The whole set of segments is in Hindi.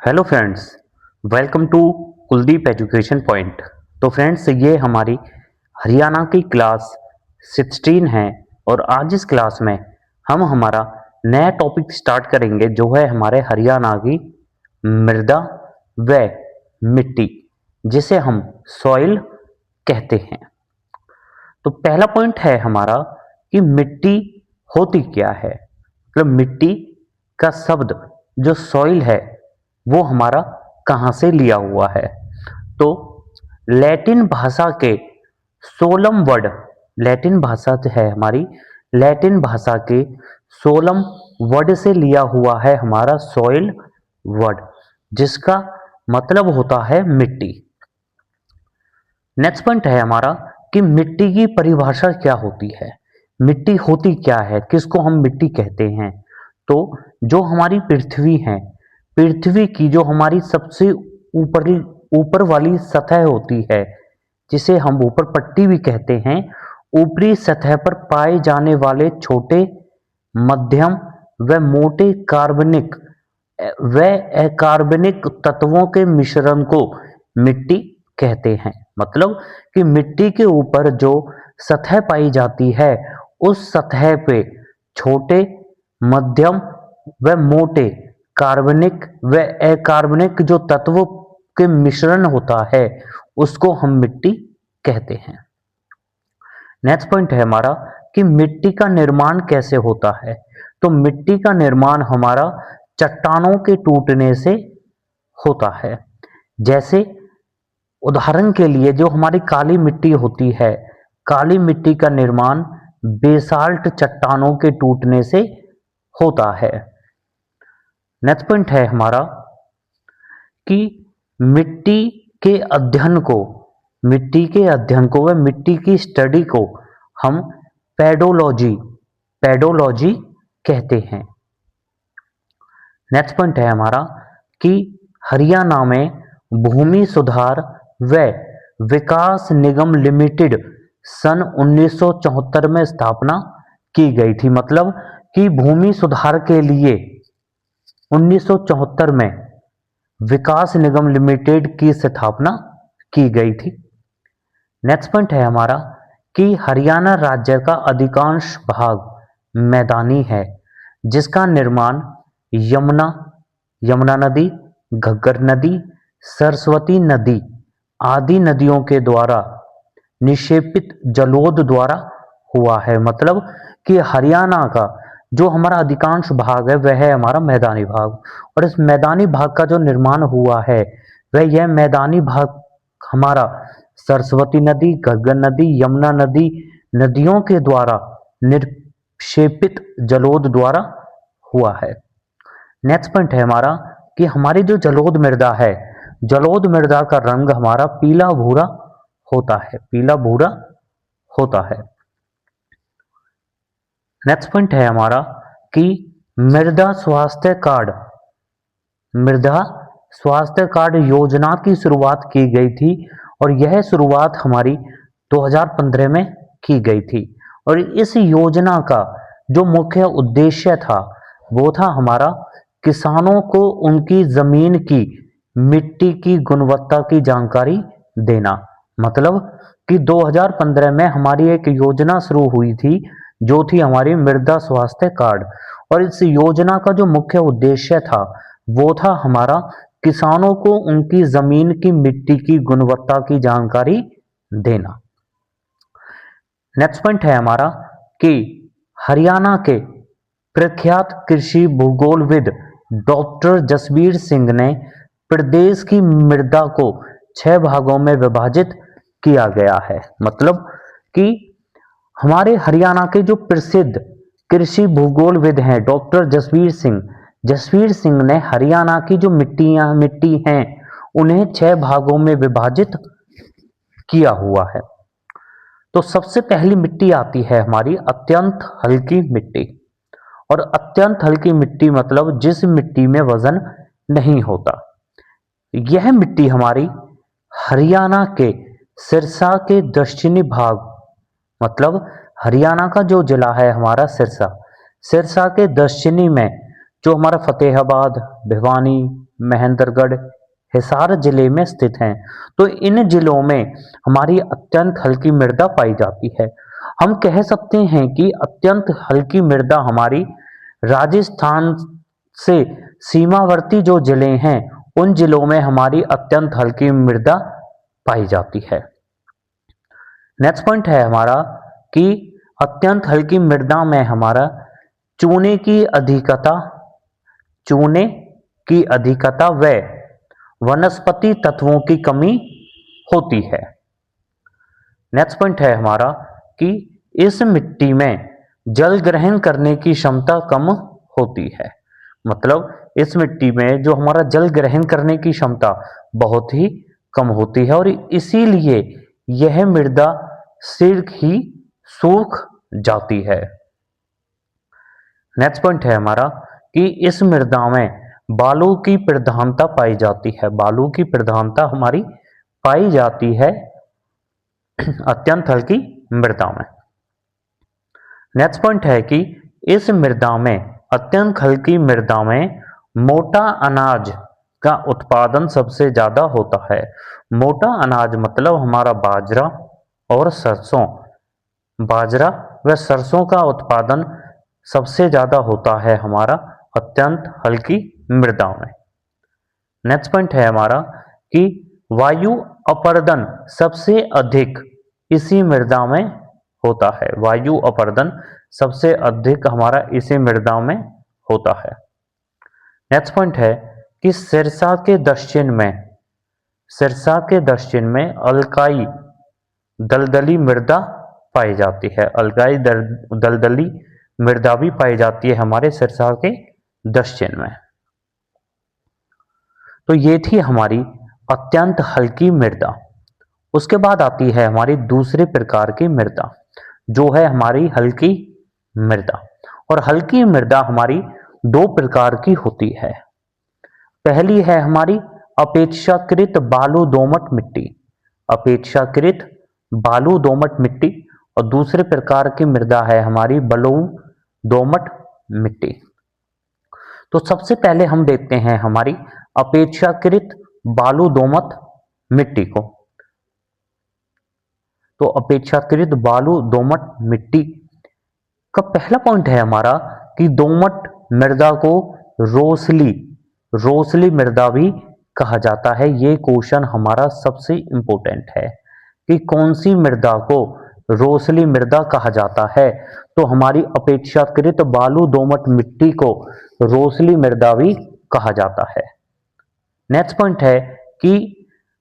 Hello friends, welcome to Kuldeep education point. तो फ्रेंड्स, ये हमारी हरियाणा की क्लास 16 है और आज इस क्लास में हम हमारा नया टॉपिक स्टार्ट करेंगे जो है हमारे हरियाणा की मृदा व मिट्टी, जिसे हम सॉइल कहते हैं। तो पहला पॉइंट है हमारा कि मिट्टी होती क्या है। मतलब मिट्टी का शब्द जो सॉइल है वो हमारा कहाँ से लिया हुआ है। तो लैटिन भाषा के सोलम वर्ड, लैटिन भाषा जो है हमारी, लैटिन भाषा के सोलम वर्ड से लिया हुआ है हमारा सॉइल वर्ड, जिसका मतलब होता है मिट्टी। नेक्स्ट पॉइंट है हमारा कि मिट्टी की परिभाषा क्या होती है। मिट्टी होती क्या है, किसको हम मिट्टी कहते हैं। तो जो हमारी पृथ्वी है, पृथ्वी की जो हमारी सबसे ऊपर ऊपर वाली सतह होती है, जिसे हम ऊपर पट्टी भी कहते हैं, ऊपरी सतह पर पाए जाने वाले छोटे, मध्यम व मोटे कार्बनिक व अकार्बनिक तत्वों के मिश्रण को मिट्टी कहते हैं। मतलब कि मिट्टी के ऊपर जो सतह पाई जाती है, उस सतह पे छोटे, मध्यम व मोटे कार्बनिक व अकार्बनिक जो तत्वों के मिश्रण होता है, उसको हम मिट्टी कहते हैं। नेक्स्ट पॉइंट है हमारा कि मिट्टी का निर्माण कैसे होता है। तो मिट्टी का निर्माण हमारा चट्टानों के टूटने से होता है। जैसे उदाहरण के लिए जो हमारी काली मिट्टी होती है, काली मिट्टी का निर्माण बेसाल्ट चट्टानों के टूटने से होता है। नेक्स्ट पॉइंट है हमारा कि मिट्टी के अध्ययन को, मिट्टी के अध्ययन को व मिट्टी की स्टडी को हम पेडोलॉजी, पेडोलॉजी कहते हैं। नेक्स्ट पॉइंट है हमारा कि हरियाणा में भूमि सुधार व विकास निगम लिमिटेड सन 1974 में स्थापना की गई थी। मतलब कि भूमि सुधार के लिए 1974 में विकास निगम लिमिटेड की स्थापना की गई थी। नेक्स्ट पॉइंट है हमारा कि हरियाणा राज्य का अधिकांश भाग मैदानी है, जिसका निर्माण यमुना, यमुना नदी, घग्गर नदी, सरस्वती नदी आदि नदियों के द्वारा निक्षेपित जलोद द्वारा हुआ है। मतलब कि हरियाणा का जो हमारा अधिकांश भाग है वह है हमारा मैदानी भाग, और इस मैदानी भाग का जो निर्माण हुआ है वह यह मैदानी भाग हमारा सरस्वती नदी, घग्गर नदी, यमुना नदी नदियों के द्वारा निक्षेपित जलोद द्वारा हुआ है। नेक्स्ट पॉइंट है हमारा कि हमारी जो जलोद मृदा है, जलोद मृदा का रंग हमारा पीला भूरा होता है, पीला भूरा होता है। नेक्स्ट पॉइंट है हमारा कि मृदा स्वास्थ्य कार्ड, मृदा स्वास्थ्य कार्ड योजना की शुरुआत की गई थी, और यह शुरुआत हमारी 2015 में की गई थी। और इस योजना का जो मुख्य उद्देश्य था वो था हमारा किसानों को उनकी जमीन की मिट्टी की गुणवत्ता की जानकारी देना। मतलब कि 2015 में हमारी एक योजना शुरू हुई थी जो थी हमारी मृदा स्वास्थ्य कार्ड, और इस योजना का जो मुख्य उद्देश्य था वो था हमारा किसानों को उनकी जमीन की मिट्टी की गुणवत्ता की जानकारी देना। नेक्स्ट पॉइंट है हमारा कि हरियाणा के प्रख्यात कृषि भूगोलविद डॉक्टर जसबीर सिंह ने प्रदेश की मृदा को 6 भागों में विभाजित किया गया है। मतलब कि हमारे हरियाणा के जो प्रसिद्ध कृषि भूगोलविद हैं डॉक्टर जसबीर सिंह, जसबीर सिंह ने हरियाणा की जो मिट्टी हैं उन्हें 6 भागों में विभाजित किया हुआ है। तो सबसे पहली मिट्टी आती है हमारी अत्यंत हल्की मिट्टी। और अत्यंत हल्की मिट्टी मतलब जिस मिट्टी में वजन नहीं होता। यह मिट्टी हमारी हरियाणा के सिरसा के दक्षिणी भाग, मतलब हरियाणा का जो जिला है हमारा सिरसा, सिरसा के दक्षिणी में जो हमारा फतेहाबाद, भिवानी, महेंद्रगढ़, हिसार जिले में स्थित हैं। तो इन जिलों में हमारी अत्यंत हल्की मृदा पाई जाती है। हम कह सकते हैं कि अत्यंत हल्की मृदा हमारी राजस्थान से सीमावर्ती जो जिले हैं उन जिलों में हमारी अत्यंत हल्की मृदा पाई जाती है। नेक्स्ट पॉइंट है हमारा कि अत्यंत हल्की मृदा में हमारा चूने की अधिकता, चूने की अधिकता व वनस्पति तत्वों की कमी होती है। नेक्स्ट पॉइंट है हमारा कि इस मिट्टी में जल ग्रहण करने की क्षमता कम होती है। मतलब इस मिट्टी में जो हमारा जल ग्रहण करने की क्षमता बहुत ही कम होती है और इसीलिए यह मृदा शीघ्र ही सूख जाती है। नेक्स्ट पॉइंट है हमारा कि इस मृदा में बालू की प्रधानता पाई जाती है। बालू की प्रधानता हमारी पाई जाती है अत्यंत हल्की मृदा में। नेक्स्ट पॉइंट है कि इस मृदा में, अत्यंत हल्की मृदा में मोटा अनाज का उत्पादन सबसे ज्यादा होता है। मोटा अनाज मतलब हमारा बाजरा और सरसों, बाजरा व सरसों का उत्पादन सबसे ज्यादा होता है हमारा अत्यंत हल्की मृदा में। नेक्स्ट पॉइंट है हमारा कि वायु अपरदन सबसे अधिक इसी मृदा में होता है। वायु अपरदन सबसे अधिक हमारा इसी मृदा में होता है। नेक्स्ट पॉइंट है कि सिरसा के दक्षिण में, सिरसा के दक्षिण में अलकाई दलदली मृदा पाई जाती है। अलकाई दलदली मृदा भी पाई जाती है हमारे सिरसा के दक्षिण में। तो ये थी हमारी अत्यंत हल्की मृदा। उसके बाद आती है हमारी दूसरे प्रकार की मृदा, जो है हमारी हल्की मृदा। और हल्की मृदा हमारी दो प्रकार की होती है। पहली है हमारी अपेक्षाकृत बालू दोमट मिट्टी, अपेक्षाकृत बालू दोमट मिट्टी। और दूसरे प्रकार की मृदा है हमारी बलुई दोमट मिट्टी। तो सबसे पहले हम देखते हैं हमारी अपेक्षाकृत बालू दोमट मिट्टी को। तो अपेक्षाकृत बालू दोमट मिट्टी का पहला पॉइंट है हमारा कि दोमट मृदा को रोसली मृदा भी कहा जाता है। ये क्वेश्चन हमारा सबसे इंपॉर्टेंट है कि कौन सी मृदा को रोसली मृदा कहा जाता है। तो हमारी अपेक्षाकृत बालू दोमट मिट्टी को रोसली मृदा भी कहा जाता है। नेक्स्ट पॉइंट है कि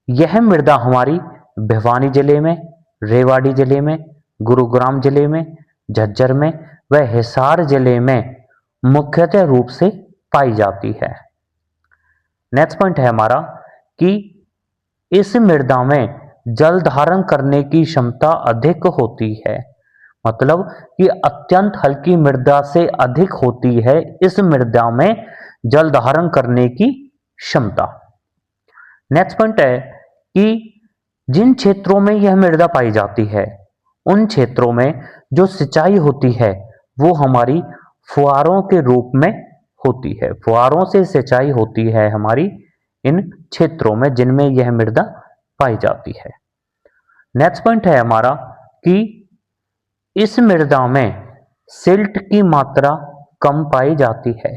यह मृदा हमारी भिवानी जिले में, रेवाड़ी जिले में, गुरुग्राम जिले में, झज्जर में व हिसार जिले में मुख्यतः रूप से पाई जाती है। नेक्स्ट पॉइंट है हमारा कि इस मृदा में जल धारण करने की क्षमता अधिक होती है। मतलब कि अत्यंत हल्की मृदा से अधिक होती है इस मृदा में जल धारण करने की क्षमता। नेक्स्ट पॉइंट है कि जिन क्षेत्रों में यह मृदा पाई जाती है उन क्षेत्रों में जो सिंचाई होती है वो हमारी फुहारों के रूप में होती है। फुहारों से सिंचाई होती है हमारी इन क्षेत्रों में जिनमें यह मृदा पाई जाती है। नेक्स्ट पॉइंट है हमारा कि इस मृदा में सिल्ट की मात्रा कम पाई जाती है।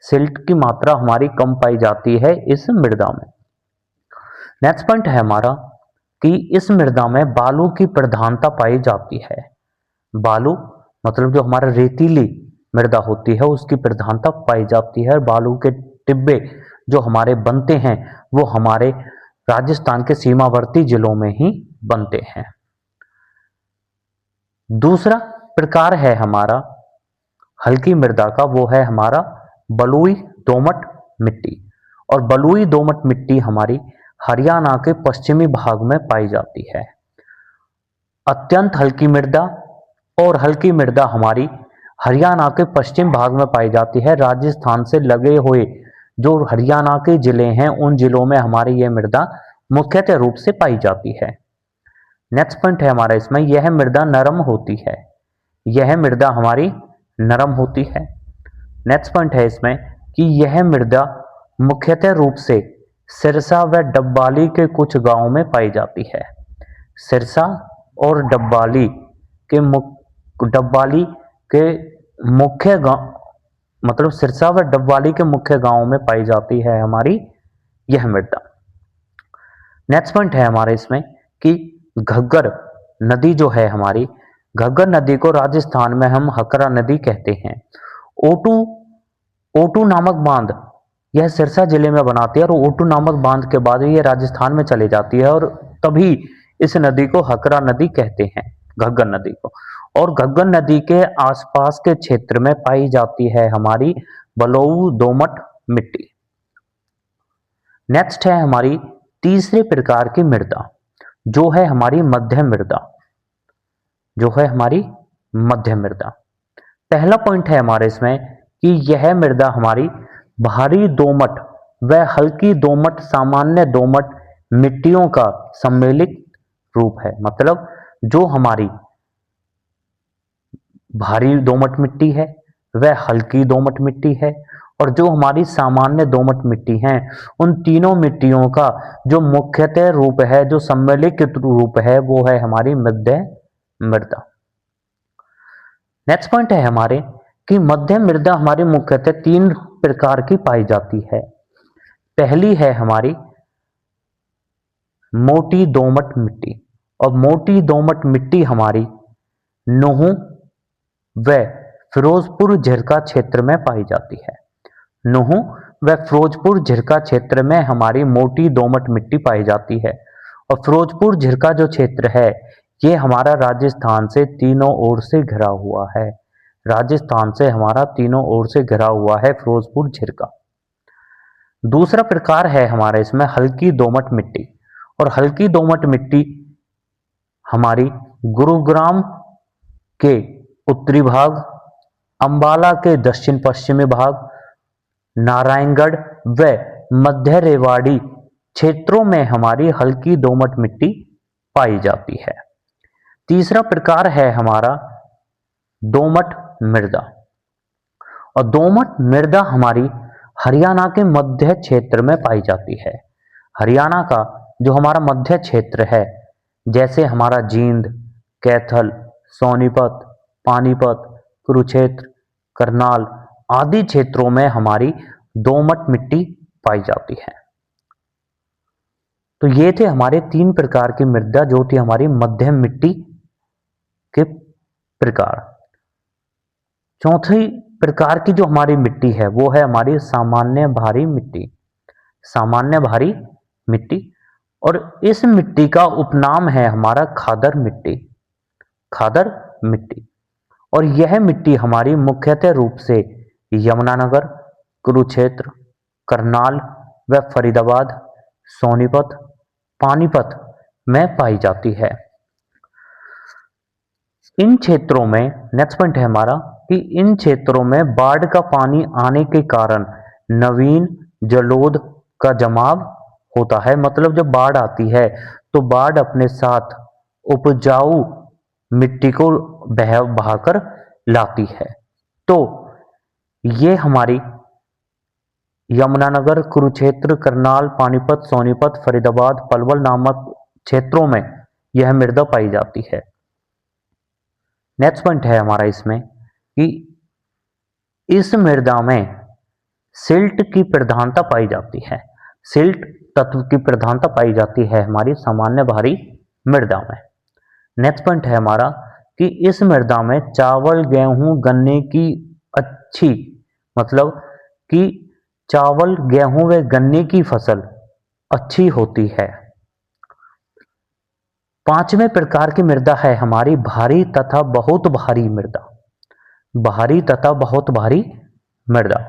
सिल्ट की मात्रा हमारी कम पाई जाती है इस मृदा में। नेक्स्ट पॉइंट है हमारा कि इस मृदा में बालू की प्रधानता पाई जाती है। बालू मतलब जो हमारा रेतीली मृदा होती है उसकी प्रधानता पाई जाती है। बालू के टिब्बे जो हमारे बनते हैं वो हमारे राजस्थान के सीमावर्ती जिलों में ही बनते हैं। दूसरा प्रकार है हमारा हल्की मृदा का, वो है हमारा बलुई दोमट मिट्टी। और बलुई दोमट मिट्टी हमारी हरियाणा के पश्चिमी भाग में पाई जाती है। अत्यंत हल्की मृदा और हल्की मृदा हमारी हरियाणा के पश्चिम भाग में पाई जाती है। राजस्थान से लगे हुए जो हरियाणा के जिले हैं उन जिलों में हमारी यह मृदा मुख्यतः रूप से पाई जाती है। नेक्स्ट पॉइंट है हमारा इसमें, यह मृदा नरम होती है। यह मृदा हमारी नरम होती है। नेक्स्ट पॉइंट है इसमें कि यह मृदा मुख्यतः रूप से सिरसा व डब्बाली के कुछ गांवों में पाई जाती है। सिरसा और डब्बाली के मुख्य गांव, मतलब सिरसा व डब्बाली के मुख्य गांवों में पाई जाती है हमारी यह मृदा। नेक्स्ट पॉइंट है हमारे इसमें कि घग्गर नदी जो है हमारी, घग्गर नदी को राजस्थान में हम हकरा नदी कहते हैं। ओटू ओटू नामक बांध यह सिरसा जिले में बनाती है, और ओटू नामक बांध के बाद ये राजस्थान में चली जाती है, और तभी इस नदी को हकरा नदी कहते हैं, घग्गर नदी को। और घग्गर नदी के आसपास के क्षेत्र में पाई जाती है हमारी बलुई दोमट मिट्टी। नेक्स्ट है हमारी तीसरे प्रकार की मृदा, जो है हमारी मध्यम मृदा, जो है हमारी मध्यम मृदा। पहला पॉइंट है हमारे इसमें कि यह मृदा हमारी भारी दोमट व हल्की दोमट सामान्य दोमट मिट्टियों का सम्मिलित रूप है। मतलब जो हमारी भारी दोमट मिट्टी है, वह हल्की दोमट मिट्टी है, और जो हमारी सामान्य दोमट मिट्टी है, उन तीनों मिट्टियों का जो मुख्यतः रूप है, जो सम्मिलित रूप है, वो है हमारी मध्यम मृदा। नेक्स्ट पॉइंट है हमारे कि मध्यम मृदा हमारी मुख्यतः तीन प्रकार की पाई जाती है। पहली है हमारी मोटी दोमट मिट्टी, और मोटी दोमट मिट्टी हमारी नूहू व फिरोजपुर झिरका क्षेत्र में पाई जाती है। नूहू व फिरोजपुर झिरका क्षेत्र में हमारी मोटी दोमट मिट्टी पाई जाती है। और फिरोजपुर झिरका जो क्षेत्र है, ये हमारा राजस्थान से तीनों ओर से घिरा हुआ है। राजस्थान से हमारा तीनों ओर से घिरा हुआ है फिरोजपुर झिरका। दूसरा प्रकार है हमारे इसमें हल्की दोमट मिट्टी, और हल्की दोमट मिट्टी हमारी गुरुग्राम के उत्तरी भाग, अंबाला के दक्षिण पश्चिमी भाग, नारायणगढ़ व मध्य रेवाड़ी क्षेत्रों में हमारी हल्की दोमट मिट्टी पाई जाती है। तीसरा प्रकार है हमारा दोमट मृदा, और दोमट मृदा हमारी हरियाणा के मध्य क्षेत्र में पाई जाती है। हरियाणा का जो हमारा मध्य क्षेत्र है, जैसे हमारा जींद, कैथल, सोनीपत, पानीपत, कुरुक्षेत्र, करनाल आदि क्षेत्रों में हमारी दोमट मिट्टी पाई जाती है। तो ये थे हमारे तीन प्रकार की मृदा, जो थी हमारी मध्यम मिट्टी के प्रकार। चौथी प्रकार की जो हमारी मिट्टी है, वो है हमारी सामान्य भारी मिट्टी। सामान्य भारी मिट्टी, और इस मिट्टी का उपनाम है हमारा खादर मिट्टी। खादर मिट्टी, और यह मिट्टी हमारी मुख्यतः रूप से यमुनानगर, कुरुक्षेत्र, करनाल व फरीदाबाद, सोनीपत, पानीपत में पाई जाती है। इन क्षेत्रों में नेक्स्ट पॉइंट है हमारा कि इन क्षेत्रों में बाढ़ का पानी आने के कारण नवीन जलोढ़ का जमाव होता है। मतलब जब बाढ़ आती है, तो बाढ़ अपने साथ उपजाऊ मिट्टी को बहाकर लाती है। तो ये हमारी यमुनानगर, कुरुक्षेत्र, करनाल, पानीपत, सोनीपत, फरीदाबाद, पलवल नामक क्षेत्रों में यह मृदा पाई जाती है। नेक्स्ट पॉइंट है हमारा इसमें कि इस मृदा में सिल्ट की प्रधानता पाई जाती है। सिल्ट तत्व की प्रधानता पाई जाती है हमारी सामान्य भारी मृदा में। नेक्स्ट पॉइंट है हमारा कि इस मृदा में चावल, गेहूं, गन्ने की अच्छी, मतलब कि चावल, गेहूं व गन्ने की फसल अच्छी होती है। पांचवें प्रकार की मृदा है हमारी भारी तथा बहुत भारी मृदा। भारी तथा बहुत भारी मृदा।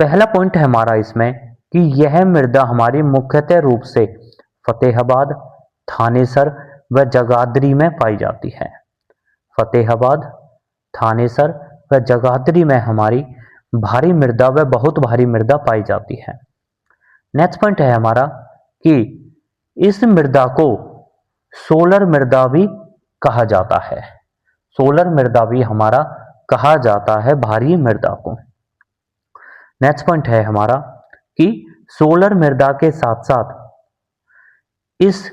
पहला पॉइंट है हमारा इसमें कि यह मृदा हमारी मुख्यतः रूप से फतेहाबाद, थानेसर व जगाधरी में पाई जाती है। फतेहाबाद, थानेसर व जगाधरी में हमारी भारी मृदा व बहुत भारी मृदा पाई जाती है। नेक्स्ट पॉइंट है हमारा कि इस मृदा को सोलर मृदा भी कहा जाता है। सोलर मृदा भी हमारा कहा जाता है भारी मृदा को। नेक्स्ट पॉइंट है हमारा कि सोलर मृदा के साथ साथ इस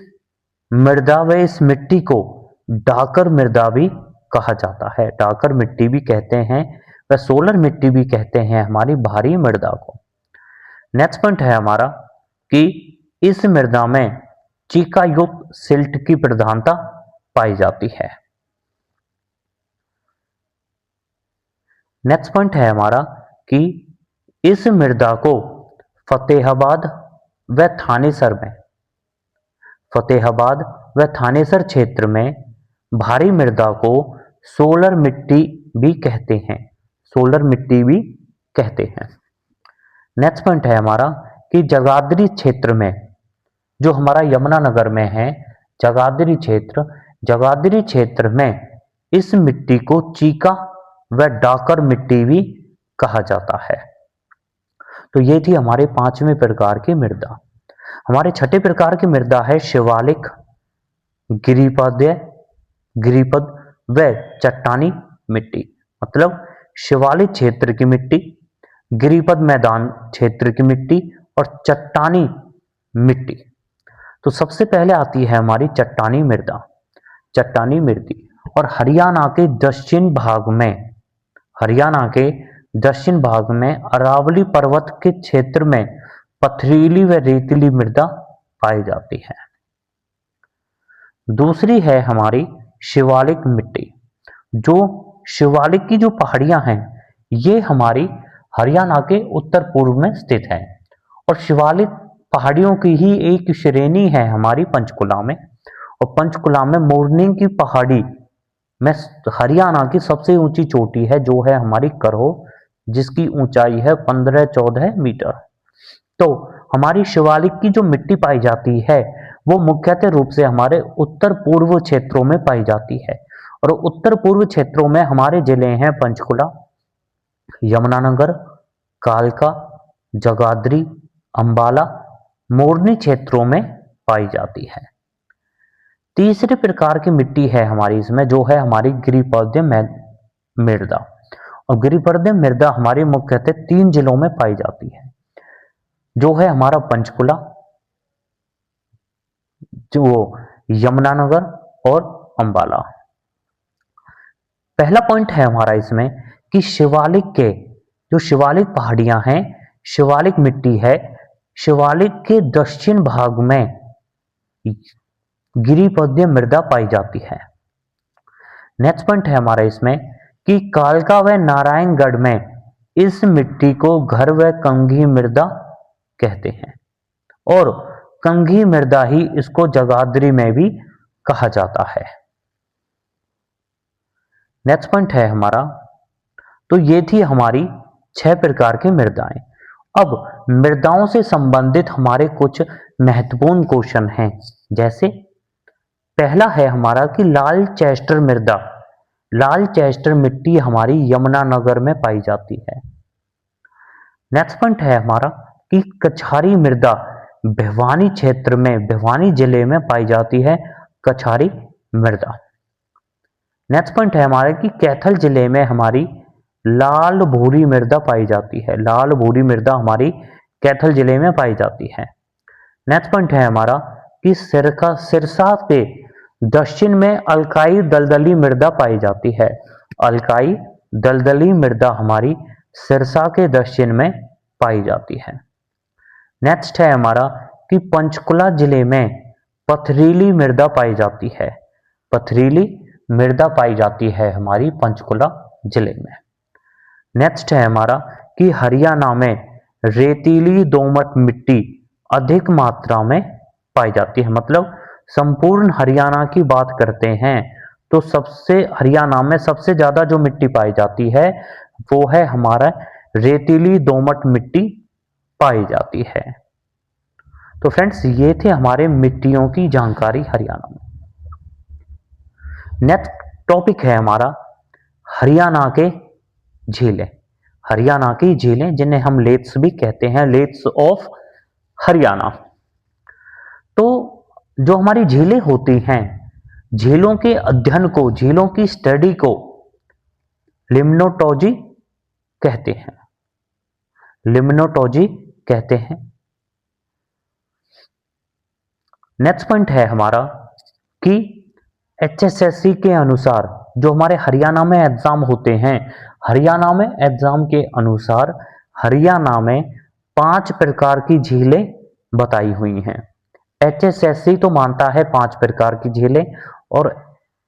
मृदा व इस मिट्टी को डाकर मृदा भी कहा जाता है। डाकर मिट्टी भी कहते हैं व सोलर मिट्टी भी कहते हैं हमारी भारी मृदा को। नेक्स्ट पॉइंट है हमारा कि इस मृदा में चीका युक्त सिल्ट की प्रधानता पाई जाती है। नेक्स्ट पॉइंट है हमारा कि इस मृदा को फतेहाबाद व थानेसर में क्षेत्र में भारी मृदा को सोलर मिट्टी भी कहते हैं। सोलर मिट्टी भी कहते हैं। नेक्स्ट पॉइंट है हमारा कि जगाधरी क्षेत्र में, जो हमारा यमुनानगर में है जगाधरी क्षेत्र में इस मिट्टी को चीका व डाकर मिट्टी भी कहा जाता है। तो ये थी हमारे 5वें प्रकार की मृदा। हमारे 6ठे प्रकार की मृदा है शिवालिक, गिरिपद व चट्टानी मिट्टी। मतलब शिवालिक क्षेत्र की मिट्टी, गिरिपद मैदान क्षेत्र की मिट्टी और चट्टानी मिट्टी। तो सबसे पहले आती है हमारी चट्टानी मृदा। और हरियाणा के दक्षिण भाग में अरावली पर्वत के क्षेत्र में पथरीली व रेतीली मृदा पाई जाती है। दूसरी है हमारी शिवालिक मिट्टी। जो शिवालिक की जो पहाड़ियां हैं ये हमारी हरियाणा के उत्तर पूर्व में स्थित है और शिवालिक पहाड़ियों की ही एक श्रेणी है हमारी पंचकुला में। और पंचकुला में मोरनी की पहाड़ी में हरियाणा की सबसे ऊंची चोटी है जो है हमारी करहो, जिसकी ऊंचाई है 15-14 मीटर। तो हमारी शिवालिक की जो मिट्टी पाई जाती है वो मुख्यतः रूप से हमारे उत्तर पूर्व क्षेत्रों में पाई जाती है। और उत्तर पूर्व क्षेत्रों में हमारे जिले हैं पंचकुला, यमुनानगर, कालका, जगाधरी, अंबाला, मोरनी क्षेत्रों में पाई जाती है। तीसरे प्रकार की मिट्टी है हमारी इसमें जो है हमारी गिरिपद मृदा। और गिरिपद मृदा हमारी मुख्यतः 3 जिलों में पाई जाती है जो है हमारा पंचकुला, जो यमुनानगर और अंबाला। पहला पॉइंट है हमारा इसमें कि शिवालिक पहाड़ियां हैं, शिवालिक मिट्टी है, शिवालिक के दक्षिण भाग में गिरिपद्य मृदा पाई जाती है। नेक्स्ट पॉइंट है हमारा इसमें कि कालका व नारायणगढ़ में इस मिट्टी को घर व कंघी मृदा कहते हैं और कंघी मृदा ही इसको जगाधरी में भी कहा जाता है। नेक्स्ट पॉइंट है हमारा, तो ये थी हमारी 6 प्रकार की मृदाएं। अब मृदाओं से संबंधित हमारे कुछ महत्वपूर्ण क्वेश्चन हैं। जैसे पहला है हमारा कि लाल चेस्टर मिट्टी हमारी यमुनानगर में पाई जाती है। नेक्स्ट पॉइंट है हमारा कि कछारी मृदा भिवानी जिले में पाई जाती है, कछारी मृदा। नेक्स्ट पॉइंट है हमारा कि कैथल जिले में हमारी लाल भूरी मृदा पाई जाती है, लाल भूरी मृदा हमारी कैथल जिले में पाई जाती है। नेक्स्ट पॉइंट है हमारा कि सिरसा के दक्षिण में अलकाई दलदली मृदा पाई जाती है, अलकाई दलदली मृदा हमारी सिरसा के दक्षिण में पाई जाती है। नेक्स्ट है हमारा कि पंचकुला जिले में पथरीली मृदा पाई जाती है, पथरीली मृदा पाई जाती है हमारी पंचकुला जिले में। नेक्स्ट है हमारा कि हरियाणा में रेतीली दोमट मिट्टी अधिक मात्रा में पाई जाती है। मतलब संपूर्ण हरियाणा की बात करते हैं तो हरियाणा में सबसे ज्यादा जो मिट्टी पाई जाती है वो है हमारा रेतीली दोमट मिट्टी पाई जाती है। तो फ्रेंड्स ये थे हमारे मिट्टियों की जानकारी हरियाणा में। नेक्स्ट टॉपिक है हमारा हरियाणा के झीलें, हरियाणा की झीलें जिन्हें हम लेक्स भी कहते हैं, लेक्स ऑफ हरियाणा। तो जो हमारी झीलें होती हैं, झीलों के अध्ययन को, झीलों की स्टडी को लिम्नोलॉजी कहते हैं। लिम्नोटोजी कहते हैं। नेक्स्ट पॉइंट है हमारा कि एचएसएससी के अनुसार जो हमारे हरियाणा में एग्जाम होते हैं, हरियाणा में एग्जाम के अनुसार हरियाणा में 5 प्रकार की झीलें बताई हुई हैं। एचएसएससी तो मानता है 5 प्रकार की झीलें और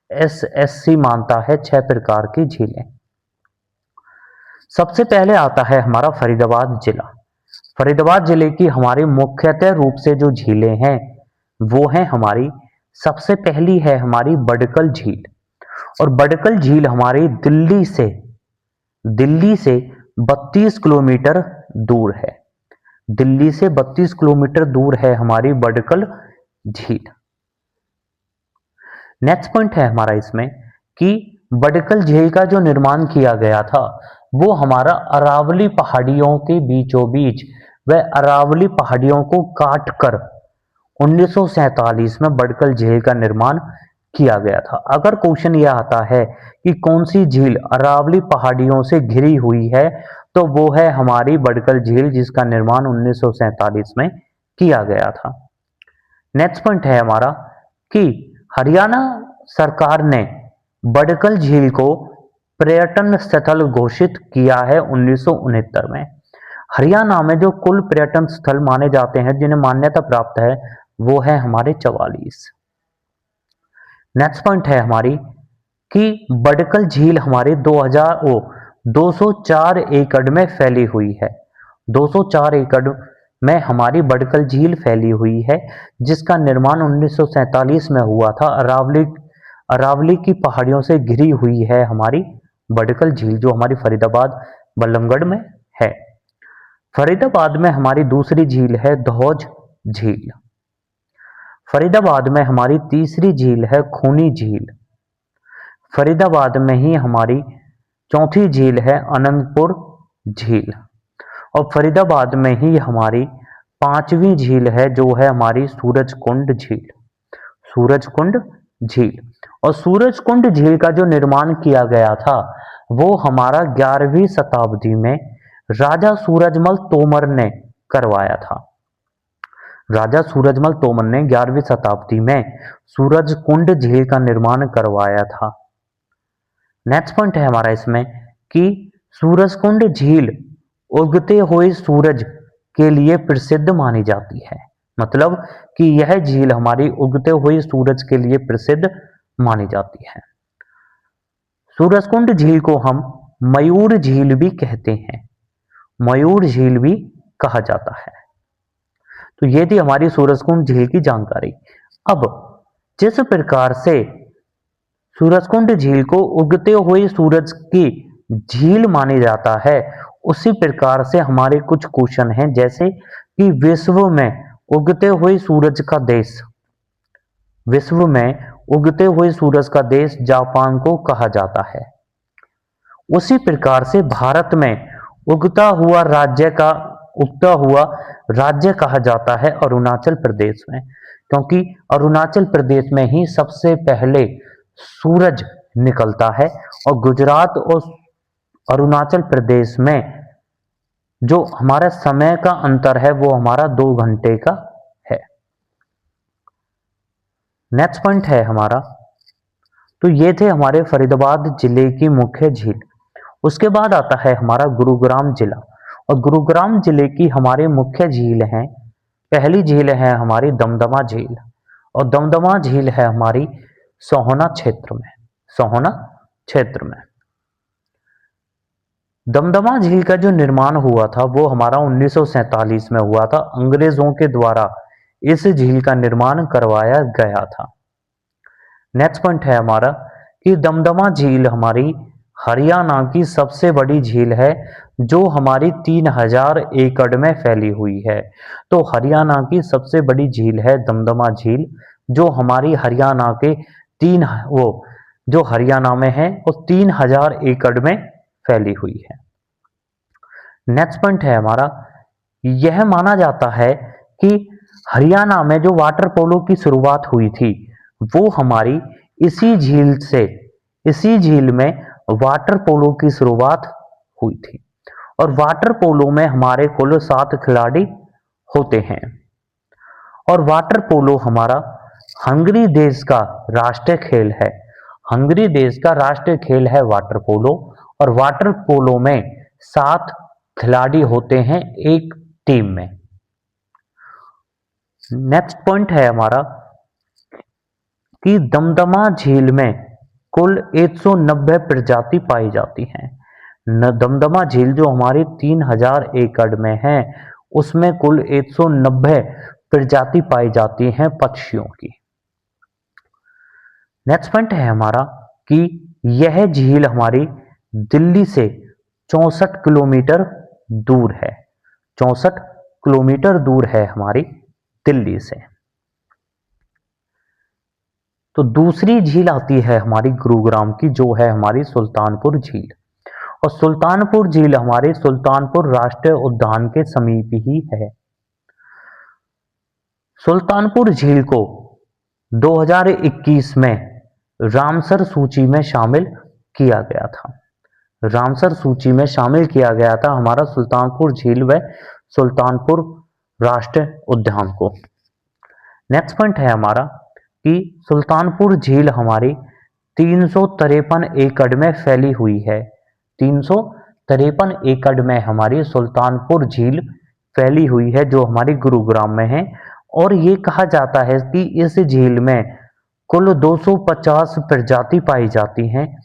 एसएससी मानता है 6 प्रकार की झीलें। सबसे पहले आता है हमारा फरीदाबाद जिला। फरीदाबाद जिले की हमारी मुख्यतः रूप से जो झीलें हैं वो है हमारी, सबसे पहली है हमारी बडकल झील। और बडकल झील हमारी दिल्ली से 32 किलोमीटर दूर है। दिल्ली से 32 किलोमीटर दूर है हमारी बडकल झील। नेक्स्ट पॉइंट है हमारा इसमें कि बडकल झील का जो निर्माण किया गया था वो हमारा अरावली पहाड़ियों के बीचों बीच व अरावली पहाड़ियों को काटकर 1947 में बडकल झील का निर्माण किया गया था। अगर क्वेश्चन यह आता है कि कौन सी झील अरावली पहाड़ियों से घिरी हुई है तो वो है हमारी बडकल झील, जिसका निर्माण 1947 में किया गया था। नेक्स्ट पॉइंट है हमारा कि हरियाणा सरकार ने बडकल झील को पर्यटन स्थल घोषित किया है 1969 में। हरियाणा में जो कुल पर्यटन स्थल माने जाते हैं जिन्हें मान्यता प्राप्त है वो है हमारे 44। नेक्स्ट पॉइंट है हमारी कि बडकल झील हमारे 204 एकड़ में फैली हुई है। 204 एकड़ में हमारी बडकल झील फैली हुई है, जिसका निर्माण 1947 में हुआ था। अरावली की पहाड़ियों से घिरी हुई है हमारी बडकल झील, जो हमारी फरीदाबाद बल्लभगढ़ में है। फरीदाबाद में हमारी दूसरी झील है धौज झील। फरीदाबाद में हमारी तीसरी झील है खूनी झील। फरीदाबाद में ही हमारी चौथी झील है अनंतपुर झील। और फरीदाबाद में ही हमारी 5वीं झील है जो है हमारी सूरजकुंड झील। सूरजकुंड झील। और सूरजकुंड झील का जो निर्माण किया गया था वो हमारा 11वीं शताब्दी में राजा सूरजमल तोमर ने करवाया था। राजा सूरजमल तोमर ने 11वीं शताब्दी में सूरजकुंड झील का निर्माण करवाया था। नेक्स्ट पॉइंट है हमारा इसमें कि सूरजकुंड झील उगते हुए सूरज के लिए प्रसिद्ध मानी जाती है। मतलब कि यह झील हमारी उगते हुए सूरज के लिए प्रसिद्ध मानी जाती है। सूरजकुंड झील को हम मयूर झील भी कहते हैं। मयूर झील भी कहा जाता है। तो ये थी हमारी सूरजकुंड झील की जानकारी। अब जिस प्रकार से सूरजकुंड झील को उगते हुए सूरज की झील मानी जाता है, उसी प्रकार से हमारे कुछ क्वेश्चन हैं, जैसे कि विश्व में उगते हुए सूरज का देश, विश्व में उगते हुए सूरज का देश जापान को कहा जाता है। उसी प्रकार से भारत में उगता हुआ राज्य कहा जाता है अरुणाचल प्रदेश में, क्योंकि अरुणाचल प्रदेश में ही सबसे पहले सूरज निकलता है। और गुजरात और अरुणाचल प्रदेश में जो हमारा समय का अंतर है वो हमारा 2 घंटे का है। नेक्स्ट पॉइंट है हमारा, तो ये थे हमारे फरीदाबाद जिले की मुख्य झील। उसके बाद आता है हमारा गुरुग्राम जिला। और गुरुग्राम जिले की हमारी मुख्य झील है, पहली झील है हमारी दमदमा झील। और दमदमा झील है हमारी सोहना क्षेत्र में। सोहना क्षेत्र में दमदमा झील का जो निर्माण हुआ था वो हमारा 1947 में हुआ था। अंग्रेजों के द्वारा इस झील का निर्माण करवाया गया था। नेक्स्ट पॉइंट है हमारा कि दमदमा झील हमारी हरियाणा की सबसे बड़ी झील है, जो हमारी 3000 एकड़ में फैली हुई है। तो हरियाणा की सबसे बड़ी झील है दमदमा झील, जो हमारी हरियाणा के जो हरियाणा में है वो 3000 एकड़ में फैली हुई है। नेक्स्ट पॉइंट है हमारा, यह माना जाता है कि हरियाणा में जो वाटर पोलो की शुरुआत हुई थी वो हमारी इसी झील में वाटर पोलो की शुरुआत हुई थी। और वाटर पोलो में हमारे कुल 7 खिलाड़ी होते हैं। और वाटर पोलो हमारा हंगरी देश का राष्ट्रीय खेल है। हंगरी देश का राष्ट्रीय खेल है वाटर पोलो। और वाटर पोलो में 7 खिलाड़ी होते हैं एक टीम में। नेक्स्ट पॉइंट है हमारा कि दमदमा झील में कुल 190 प्रजाति पाई जाती हैं। दमदमा झील जो हमारी 3000 एकड़ में है, उसमें कुल 190 प्रजाति पाई जाती हैं पक्षियों की। नेक्स्ट पॉइंट है हमारा कि यह झील हमारी दिल्ली से 64 किलोमीटर दूर है। 64 किलोमीटर दूर है हमारी दिल्ली से। तो दूसरी झील आती है हमारी गुरुग्राम की, जो है हमारी सुल्तानपुर झील। और सुल्तानपुर झील हमारे सुल्तानपुर राष्ट्रीय उद्यान के समीप ही है। सुल्तानपुर झील को 2021 में रामसर सूची में शामिल किया गया था। रामसर सूची में शामिल किया गया था हमारा सुल्तानपुर झील व सुल्तानपुर राष्ट्रीय उद्यान को। नेक्स्ट पॉइंट है हमारा कि सुल्तानपुर झील हमारी 353 एकड़ में फैली हुई है। 353 एकड़ में हमारी सुल्तानपुर झील फैली हुई है, जो हमारी गुरुग्राम में है। और ये कहा जाता है कि इस झील में कुल 250 प्रजाति पाई जाती हैं।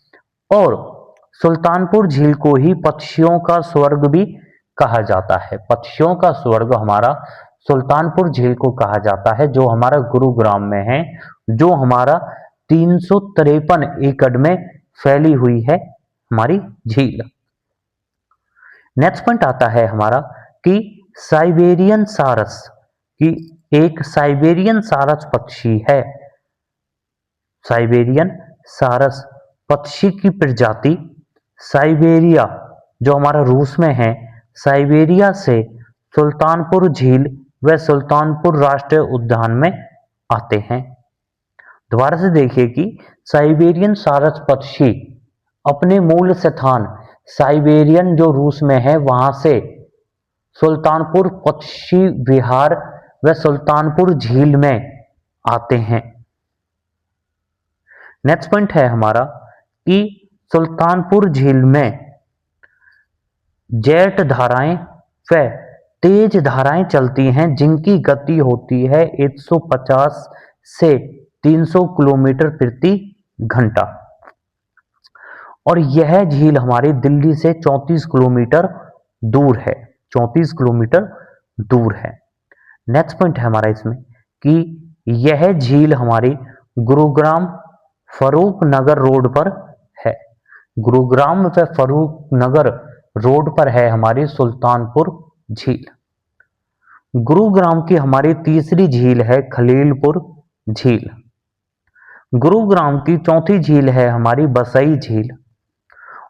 और सुल्तानपुर झील को ही पक्षियों का स्वर्ग भी कहा जाता है। पक्षियों का स्वर्ग हमारा सुल्तानपुर झील को कहा जाता है, जो हमारा गुरुग्राम में है, जो हमारा 353 एकड़ में फैली हुई है हमारी झील। नेक्स्ट पॉइंट आता है हमारा कि साइबेरियन सारस की एक साइबेरियन सारस पक्षी है। साइबेरियन सारस पक्षी की प्रजाति साइबेरिया, जो हमारा रूस में है, साइबेरिया से सुल्तानपुर झील व सुल्तानपुर राष्ट्रीय उद्यान में आते हैं। दोबारा से देखिए कि साइबेरियन सारस पक्षी अपने मूल स्थान साइबेरियन जो रूस में है, वहां से सुल्तानपुर पक्षी विहार व सुल्तानपुर झील में आते हैं। नेक्स्ट पॉइंट है हमारा कि सुल्तानपुर झील में जेट धाराएं व तेज धाराएं चलती हैं, जिनकी गति होती है 150 से 300 किलोमीटर प्रति घंटा। और यह झील हमारी दिल्ली से 34 किलोमीटर दूर है। 34 किलोमीटर दूर है। नेक्स्ट पॉइंट है हमारा इसमें कि यह झील हमारी गुरुग्राम फरूख नगर रोड पर है। गुरुग्राम व फरूख नगर रोड पर है हमारी सुल्तानपुर झील। गुरुग्राम की हमारी तीसरी झील है खलीलपुर झील। गुरुग्राम की चौथी झील है हमारी बसई झील।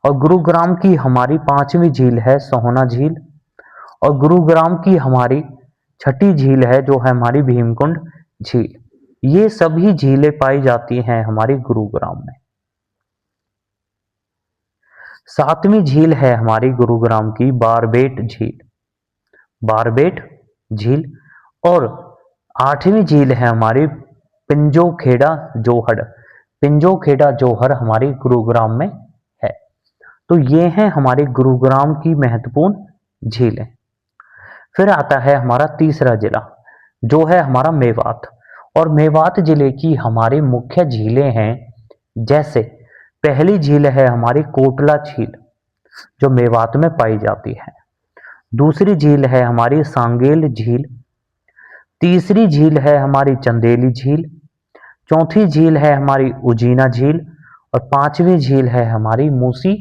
और गुरुग्राम की हमारी 5वीं झील है सोहना झील। और गुरुग्राम की हमारी 6ठी झील है जो है हमारी भीमकुंड झील। ये सभी झीलें पाई जाती हैं हमारी गुरुग्राम में। 7वीं झील है हमारी गुरुग्राम की बारबेट झील। बारबेट झील। और 8वीं झील है हमारी पिंजोखेड़ा जोहड़। पिंजोखेड़ा जोहर हमारी गुरुग्राम में है। तो ये हैं हमारी गुरुग्राम की महत्वपूर्ण झीलें। फिर आता है हमारा तीसरा जिला, जो है हमारा मेवात। और मेवात जिले की हमारी मुख्य झीलें हैं, जैसे पहली झील है हमारी कोटला झील, जो मेवात में पाई जाती है। दूसरी झील है हमारी सांगेल झील। तीसरी झील है हमारी चंदेली झील। चौथी झील है हमारी उजीना झील। और 5वीं झील है हमारी मूसी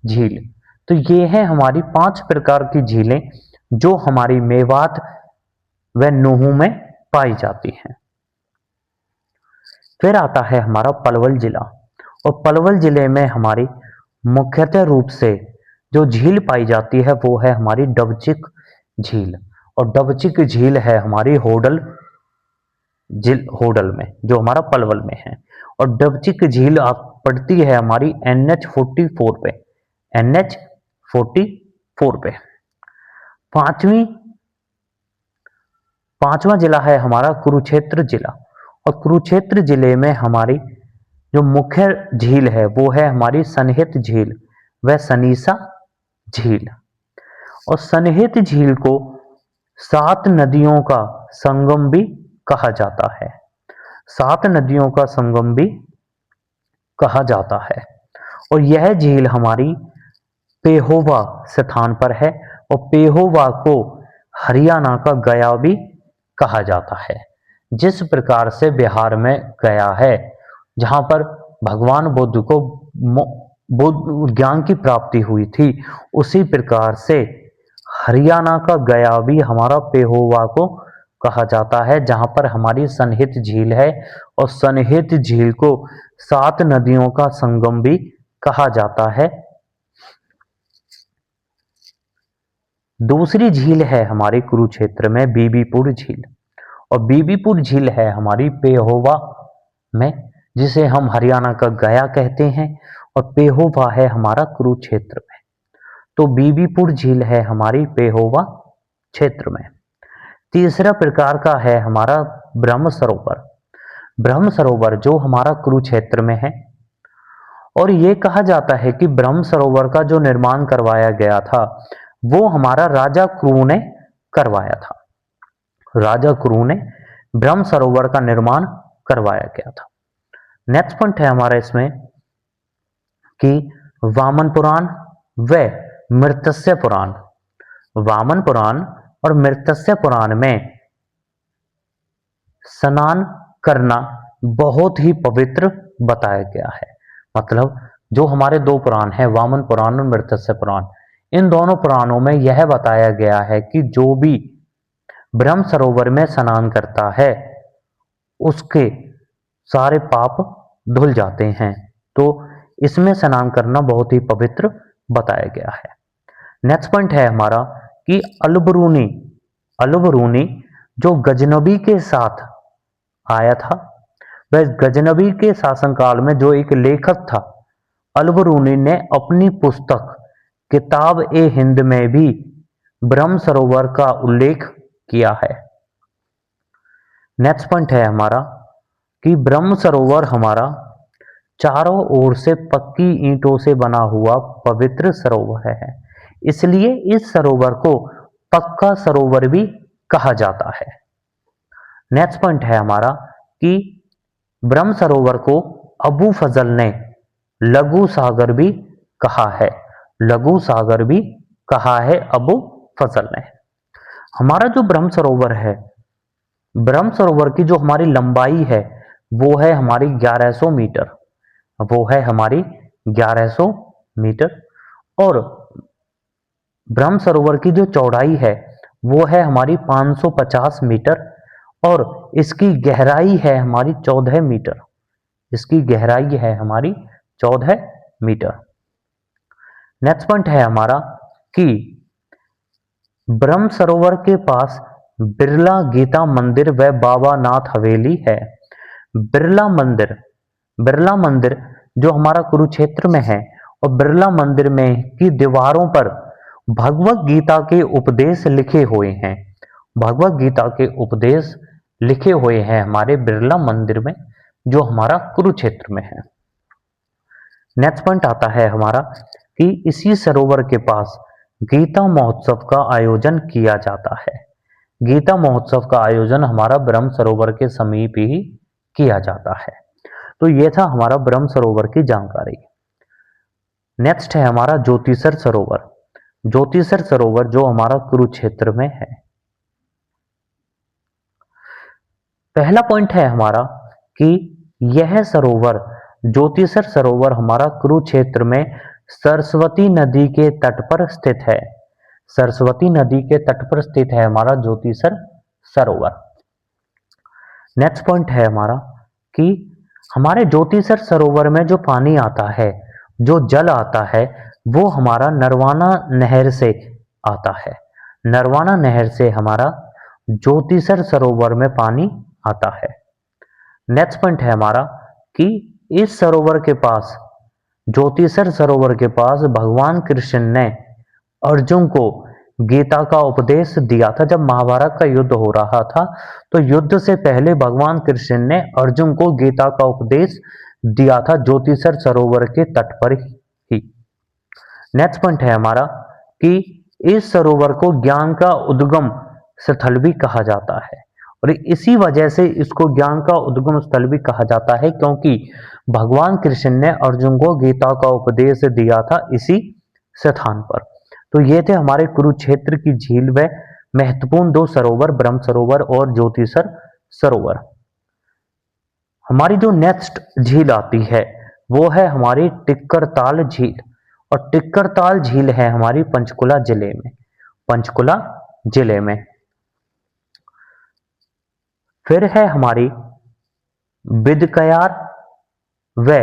झील। तो ये है हमारी 5 प्रकार की झीलें जो हमारी मेवात व नूहू में पाई जाती हैं। फिर आता है हमारा पलवल जिला। और पलवल जिले में हमारी मुख्यतः रूप से जो झील पाई जाती है वो है हमारी डबचिक झील। और डबचिक झील है हमारी होडल होडल में, जो हमारा पलवल में है। और डबचिक झील पड़ती है हमारी NH 44 पे। NH 44 4 पे। पांचवी पांचवा जिला है हमारा कुरुक्षेत्र जिला, और कुरुक्षेत्र जिले में हमारी जो मुख्य झील है वो है हमारी सनहित झील व सनीसा झील। और सनहित झील को 7 नदियों का संगम भी कहा जाता है। 7 नदियों का संगम भी कहा जाता है। और यह झील हमारी पेहोवा स्थान पर है, और पेहोवा को हरियाणा का गया भी कहा जाता है। जिस प्रकार से बिहार में गया है, जहां पर भगवान बुद्ध को ज्ञान की प्राप्ति हुई थी, उसी प्रकार से हरियाणा का गया भी हमारा पेहोवा को कहा जाता है, जहां पर हमारी सनहित झील है, और सनहित झील को 7 नदियों का संगम भी कहा जाता है। दूसरी झील है हमारे कुरुक्षेत्र में बीबीपुर झील, और बीबीपुर झील है हमारी पेहोवा में, जिसे हम हरियाणा का गया कहते हैं, और पेहोवा है हमारा कुरुक्षेत्र में। तो बीबीपुर झील है हमारी पेहोवा क्षेत्र में। तीसरा प्रकार का है हमारा ब्रह्म सरोवर। ब्रह्म सरोवर जो हमारा कुरुक्षेत्र में है, और ये कहा जाता है कि ब्रह्म सरोवर का जो निर्माण करवाया गया था वो हमारा राजा क्रू ने करवाया था। राजा क्रू ने ब्रह्म सरोवर का निर्माण करवाया गया था। नेक्स्ट पॉइंट है हमारा इसमें कि वामन पुराण व मृत्स्य पुराण। वामन पुराण और मृत्स्य पुराण में स्नान करना बहुत ही पवित्र बताया गया है। मतलब जो हमारे 2 पुराण हैं, वामन पुराण और मृत्स्य पुराण, इन दोनों पुराणों में यह बताया गया है कि जो भी ब्रह्म सरोवर में स्नान करता है उसके सारे पाप धुल जाते हैं। तो इसमें स्नान करना बहुत ही पवित्र बताया गया है। नेक्स्ट पॉइंट है हमारा कि अलबरूनी। अलबरूनी जो गजनबी के साथ आया था, वह गजनबी के शासनकाल में जो एक लेखक था, अलबरूनी ने अपनी पुस्तक किताब ए हिंद में भी ब्रह्म सरोवर का उल्लेख किया है। नेक्स्ट पॉइंट है हमारा कि ब्रह्म सरोवर हमारा चारों ओर से पक्की ईंटों से बना हुआ पवित्र सरोवर है, इसलिए इस सरोवर को पक्का सरोवर भी कहा जाता है। नेक्स्ट पॉइंट है हमारा कि ब्रह्म सरोवर को अबू फजल ने लघु सागर भी कहा है। लघु सागर भी कहा है अबू फजल ने। हमारा जो ब्रह्म सरोवर है, ब्रह्म सरोवर की जो हमारी लंबाई है वो है हमारी 1100 मीटर। वो है हमारी 1100 मीटर। और ब्रह्म सरोवर की जो चौड़ाई है वो है हमारी 550 मीटर, और इसकी गहराई है हमारी 14 मीटर। इसकी गहराई है हमारी 14 मीटर। नेक्स्ट पॉइंट है हमारा कि ब्रह्म सरोवर के पास बिरला गीता मंदिर व बाबा नाथ हवेली है। बिरला मंदिर जो हमारा कुरुक्षेत्र में है, और बिरला मंदिर में की दीवारों पर भगवत गीता के उपदेश लिखे हुए हैं। भगवत गीता के उपदेश लिखे हुए हैं हमारे बिरला मंदिर में, जो हमारा कुरुक्षेत्र में है। नेक्स्ट पॉइंट आता है हमारा कि इसी सरोवर के पास गीता महोत्सव का आयोजन किया जाता है। गीता महोत्सव का आयोजन हमारा ब्रह्म सरोवर के समीप ही किया जाता है। तो यह था हमारा ब्रह्म सरोवर की जानकारी। नेक्स्ट है हमारा ज्योतिसर सरोवर। ज्योतिसर सरोवर जो हमारा कुरुक्षेत्र में है। पहला पॉइंट है हमारा कि यह सरोवर ज्योतिसर सरोवर हमारा कुरुक्षेत्र में सरस्वती नदी के तट पर स्थित है। सरस्वती नदी के तट पर स्थित है हमारा ज्योतिसर सरोवर। नेक्स्ट पॉइंट है हमारा कि हमारे ज्योतिसर सरोवर में जो पानी आता है, जो जल आता है, वो हमारा नरवाना नहर से आता है। नरवाना नहर से हमारा ज्योतिसर सरोवर में पानी आता है। नेक्स्ट पॉइंट है हमारा कि इस सरोवर के पास, ज्योतिसर सरोवर के पास भगवान कृष्ण ने अर्जुन को गीता का उपदेश दिया था। जब महाभारत का युद्ध हो रहा था तो युद्ध से पहले भगवान कृष्ण ने अर्जुन को गीता का उपदेश दिया था, ज्योतिषर सरोवर के तट पर ही। नेक्स्ट पॉइंट है हमारा कि इस सरोवर को ज्ञान का उद्गम स्थल भी कहा जाता है, और इसी वजह से इसको ज्ञान का उद्गम स्थल भी कहा जाता है, क्योंकि भगवान कृष्ण ने अर्जुन को गीता का उपदेश दिया था इसी स्थान पर। तो ये थे हमारे कुरुक्षेत्र की झील व महत्वपूर्ण दो सरोवर, ब्रह्म सरोवर और ज्योतिषर सरोवर। हमारी जो नेक्स्ट झील आती है वो है हमारी टिक्करताल झील, और टिक्करताल झील है हमारी पंचकुला जिले में, पंचकुला जिले में। फिर है हमारी बिदकयार व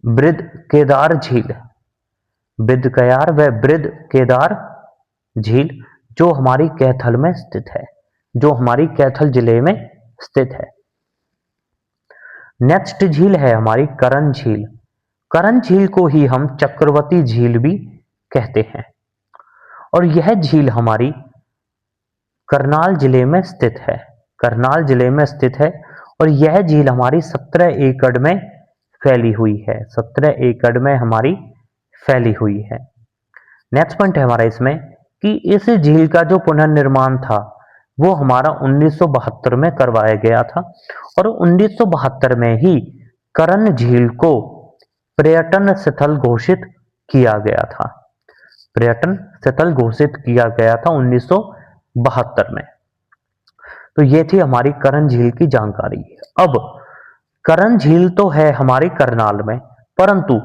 बृद केदार झील, बिदकयार व बृद केदार झील जो हमारी कैथल में स्थित है, जो हमारी कैथल जिले में स्थित है। नेक्स्ट झील है हमारी करण झील, करण झील को ही हम चक्रवती झील भी कहते हैं, और यह झील हमारी करनाल जिले में स्थित है, करनाल जिले में स्थित है, और यह झील हमारी 17 एकड़ में फैली हुई है, 17 एकड़ में हमारी फैली हुई है। नेक्स्ट पॉइंट है हमारा इसमें कि इस झील का जो पुनर्निर्माण था वो हमारा 1972 में करवाया गया था, और 1972 में ही करण झील को पर्यटन स्थल घोषित किया गया था, पर्यटन स्थल घोषित किया गया था 1972 में। तो ये थी हमारी करण झील की जानकारी। अब करण झील तो है हमारी करनाल में, परंतु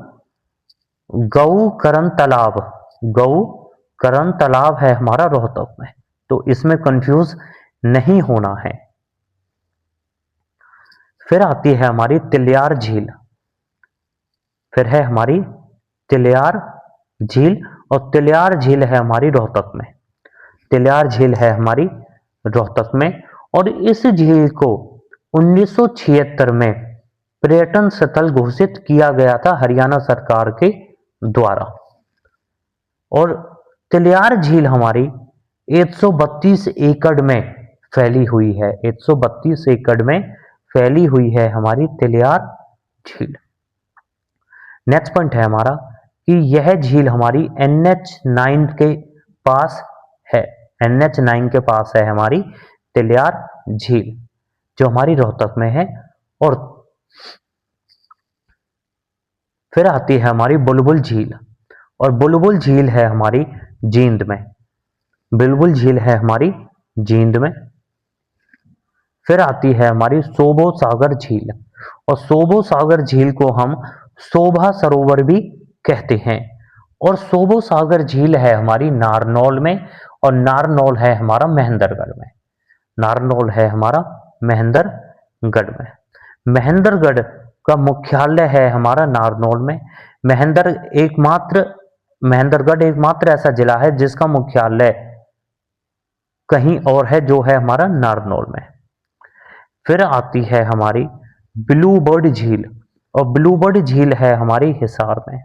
गऊ करण तालाब, गऊ करण तालाब है हमारा रोहतक में, तो इसमें कंफ्यूज नहीं होना है। फिर आती है हमारी तिलियार झील, फिर है हमारी तिलियार झील, और तिलियार झील है हमारी रोहतक में, तिलियार झील है हमारी रोहतक में, और इस झील को 1976 में पर्यटन स्थल घोषित किया गया था हरियाणा सरकार के द्वारा। और तिलियार झील हमारी 132 एकड़ में फैली हुई है, 132 एकड़ में फैली हुई है हमारी तिलियार झील। नेक्स्ट पॉइंट है हमारा कि यह झील हमारी NH9 के पास है, NH9 के पास है हमारी तिलियार झील जो हमारी रोहतक में है। और फिर आती है हमारी बुलबुल झील, और बुलबुल झील है हमारी जींद में, बुलबुल झील है हमारी जींद में। फिर आती है हमारी सोबो सागर झील, और सोबो सागर झील को हम शोभा सरोवर भी कहते हैं, और सोबो सागर झील है हमारी नारनौल में, और नारनौल है हमारा महेंद्रगढ़ में, नारनौल है हमारा महेंद्रगढ़ में। महेंद्रगढ़ का मुख्यालय है हमारा नारनौल में। महेंद्रगढ़ एकमात्र ऐसा जिला है जिसका मुख्यालय कहीं और है, जो है हमारा नारनौल में। फिर आती है हमारी ब्लूबर्ड झील, और ब्लूबर्ड झील है हमारी हिसार में,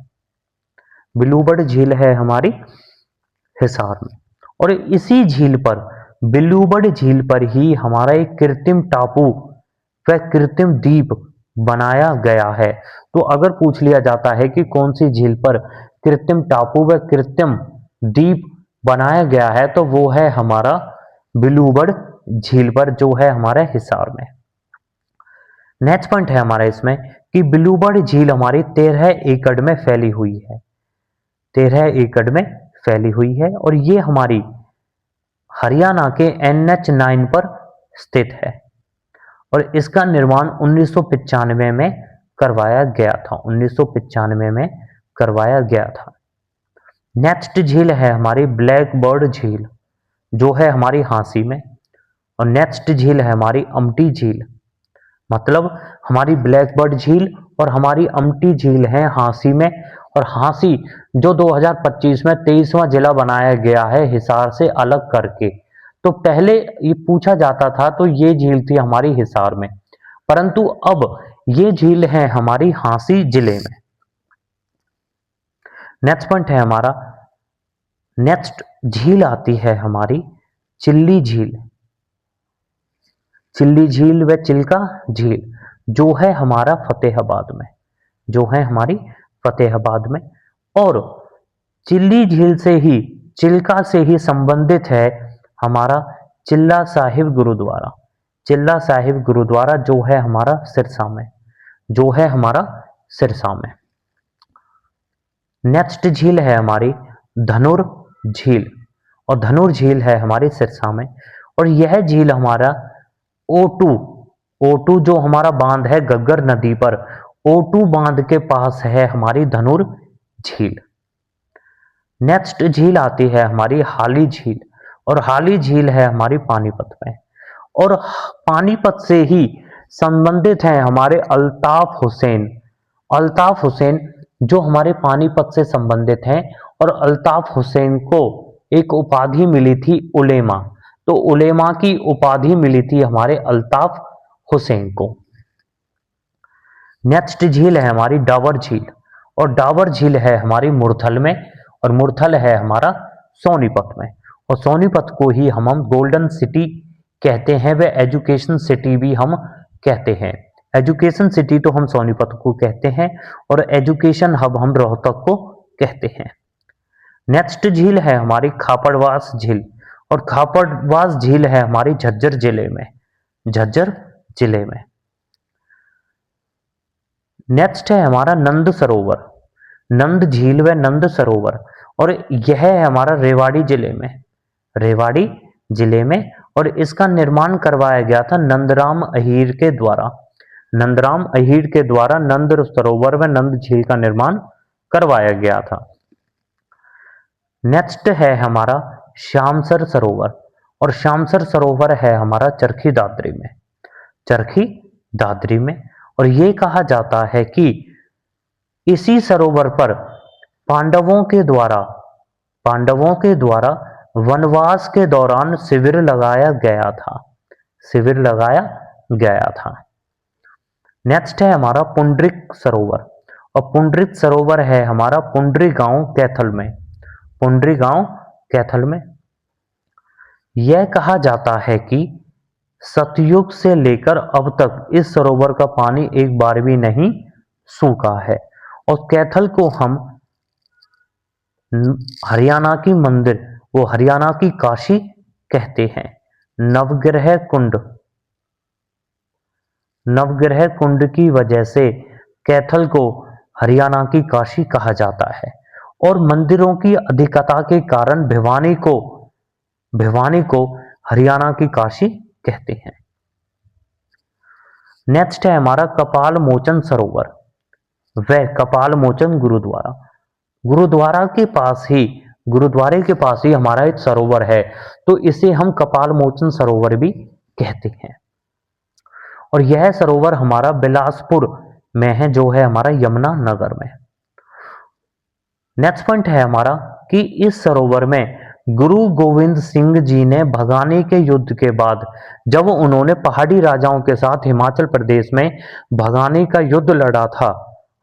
ब्लूबर्ड झील है हमारी हिसार में। और इसी झील पर, ब्लूबर्ड झील पर ही हमारा एक कृत्रिम टापू व कृत्रिम द्वीप बनाया गया है। तो अगर पूछ लिया जाता है कि कौन सी झील पर कृत्रिम टापू व कृत्रिम द्वीप बनाया गया है, तो वो है हमारा ब्लूबर्ड झील पर, जो है हमारे हिसार में। नेक्स्ट पॉइंट है हमारा इसमें कि ब्लूबर्ड झील हमारी 13 एकड़ में फैली हुई है, 13 एकड़ में फैली हुई है, और ये हमारी हरियाणा के NH9 पर स्थित है, और इसका निर्माण 1995 में करवाया गया था, 1995 में करवाया गया था। नेक्स्ट झील है हमारी ब्लैक बर्ड झील, जो है हमारी हांसी में, और नेक्स्ट झील है हमारी अमटी झील, मतलब हमारी ब्लैक बर्ड झील और हमारी अमटी झील है हांसी में। और हांसी जो 2025 में 23वां जिला बनाया गया है हिसार से अलग करके। तो पहले ये पूछा जाता था तो ये झील थी हमारी हिसार में, परंतु अब ये झील है हमारी हांसी जिले में। नेक्स्ट पॉइंट है हमारा नेक्स्ट झील आती है हमारी चिल्ली झील। चिल्ली झील व चिल्का झील जो है हमारा फतेहाबाद में, जो है हमारी फतेहाबाद में। और चिल्ली झील से ही, चिल्का से ही संबंधित है हमारा चिल्ला साहिब गुरुद्वारा। चिल्ला साहिब गुरुद्वारा जो है हमारा सिरसा में, जो है हमारा सिरसा में। नेक्स्ट झील है हमारी धनुर झील, और धनुर झील है हमारी सिरसा में। और यह झील हमारा O2, O2 जो हमारा बांध है गग्गर नदी पर, O2 बांध के पास है हमारी धनुर झील। नेक्स्ट झील आती है हमारी हाली झील, और हाली झील है हमारी पानीपत में। और पानीपत से ही संबंधित है हमारे अल्ताफ हुसैन। अल्ताफ हुसैन जो हमारे पानीपत से संबंधित हैं, और अल्ताफ हुसैन को एक उपाधि मिली थी उलेमा। तो उलेमा की उपाधि मिली थी हमारे अल्ताफ हुसैन को। नेक्स्ट झील है हमारी डाबर झील, और डाबर झील है हमारी मुरथल में, और मुरथल है हमारा सोनीपत में। और सोनीपत को ही हम गोल्डन सिटी कहते हैं, व एजुकेशन सिटी भी हम कहते हैं। एजुकेशन सिटी तो हम सोनीपत को कहते हैं, और एजुकेशन हब हम रोहतक को कहते हैं। नेक्स्ट झील है हमारी खापड़वास झील, और खापड़वास झील है हमारी झज्जर जिले में, झज्जर जिले में। नेक्स्ट है हमारा नंद सरोवर, नंद झील व नंद सरोवर, और यह है हमारा रेवाड़ी जिले में, रेवाड़ी जिले में। और इसका निर्माण करवाया गया था नंदराम अहीर के द्वारा। नंदराम अहीर के द्वारा नंद सरोवर व नंद झील का निर्माण करवाया गया था। नेक्स्ट है हमारा श्यामसर सरोवर, और श्यामसर सरोवर है हमारा चरखी दादरी में, चरखी दादरी में। और ये कहा जाता है कि इसी सरोवर पर पांडवों के द्वारा, पांडवों के द्वारा वनवास के दौरान शिविर लगाया गया था, शिविर लगाया गया था। नेक्स्ट है हमारा पुंडरिक सरोवर, और पुंडरिक सरोवर है हमारा पुंडरी गांव कैथल में, पुंडरी गांव कैथल में। यह कहा जाता है कि सतयुग से लेकर अब तक इस सरोवर का पानी एक बार भी नहीं सूखा है। और कैथल को हम हरियाणा की मंदिर, वो हरियाणा की काशी कहते हैं। नवग्रह कुंड, नवग्रह कुंड की वजह से कैथल को हरियाणा की काशी कहा जाता है। और मंदिरों की अधिकता के कारण भिवानी को हरियाणा की काशी कहते हैं। नेक्स्ट है हमारा कपाल मोचन सरोवर व कपाल मोचन गुरुद्वारा। गुरुद्वारा के पास ही, गुरुद्वारे के पास ही हमारा एक सरोवर है, तो इसे हम कपाल मोचन सरोवर भी कहते हैं। और यह सरोवर हमारा बिलासपुर में है, जो है हमारा यमुना नगर में। नेक्स्ट पॉइंट है हमारा कि इस सरोवर में गुरु गोविंद सिंह जी ने भगाने के युद्ध के बाद, जब उन्होंने पहाड़ी राजाओं के साथ हिमाचल प्रदेश में भगाने का युद्ध लड़ा था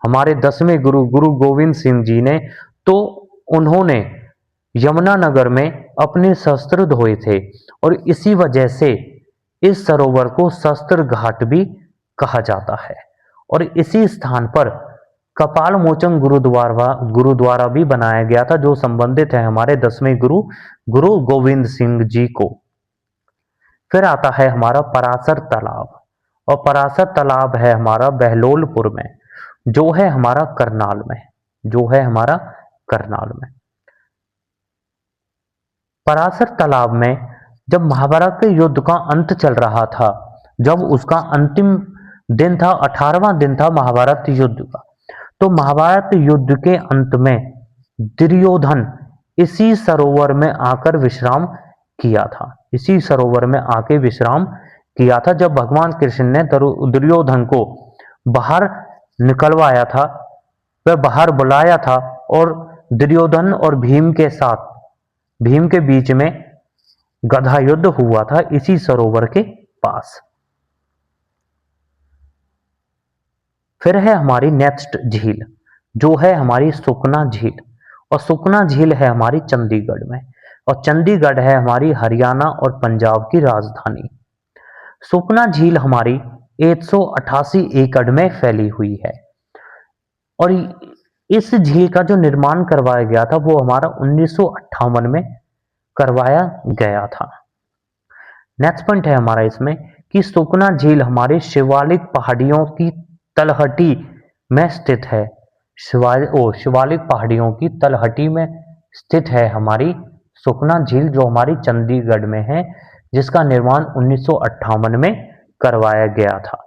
हमारे 10वें गुरु गुरु गोविंद सिंह जी ने, तो उन्होंने यमुना नगर में अपने शस्त्र धोए थे। और इसी वजह से इस सरोवर को शस्त्र घाट भी कहा जाता है। और इसी स्थान पर कपाल मोचन गुरुद्वारा भी बनाया गया था, जो संबंधित है हमारे 10वें गुरु गुरु गोविंद सिंह जी को। फिर आता है हमारा परासर तालाब, और परासर तालाब है हमारा बहलोलपुर में, जो है हमारा करनाल में, जो है हमारा करनाल में। परासर तालाब में जब महाभारत के युद्ध का अंत चल रहा था, जब उसका अंतिम दिन था, 18वां दिन था महाभारत युद्ध का, तो महाभारत युद्ध के अंत में दुर्योधन इसी सरोवर में आकर विश्राम किया था, इसी सरोवर में आके विश्राम किया था। जब भगवान कृष्ण ने दुर्योधन को बाहर निकलवाया था, वह बाहर बुलाया था, और दुर्योधन और भीम के साथ, भीम के बीच में गधा युद्ध हुआ था इसी सरोवर के पास। फिर है हमारी नेक्स्ट झील, जो है हमारी सुकना झील, और सुखना झील है हमारी चंडीगढ़ में, और चंडीगढ़ है हमारी हरियाणा और पंजाब की राजधानी। सुखना झील हमारी 188 एकड़ में फैली हुई है, और इस झील का जो निर्माण करवाया गया था वो हमारा 1958 में करवाया गया था। नेक्स्ट पॉइंट है हमारा इसमें कि सुखना झील हमारे शिवालिक पहाड़ियों की तलहटी में स्थित है। शिवालिक पहाड़ियों की तलहटी में स्थित है हमारी सुखना झील, जो हमारी चंडीगढ़ में है, जिसका निर्माण 1958 में करवाया गया था।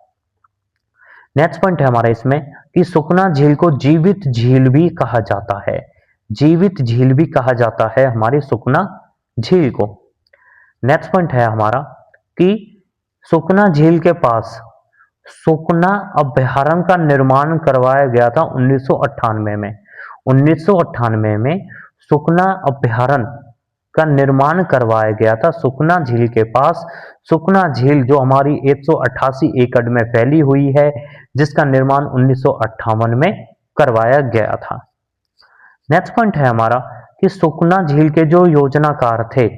नेक्स्ट पॉइंट है हमारा इसमें कि सुखना झील को जीवित झील भी कहा जाता है। जीवित झील भी कहा जाता है हमारी सुखना झील को। नेक्स्ट पॉइंट है हमारा कि सुखना झील के पास सुखना अभयारण्य का निर्माण करवाया गया था 1998 में। 1998 में सुखना अभयारण्य का निर्माण करवाया गया था सुखना झील के पास। सुखना झील जो हमारी 188 एकड़ में फैली हुई है, जिसका निर्माण 1958 में करवाया गया था। नेक्स्ट पॉइंट है हमारा कि सुखना झील के जो योजनाकार थे,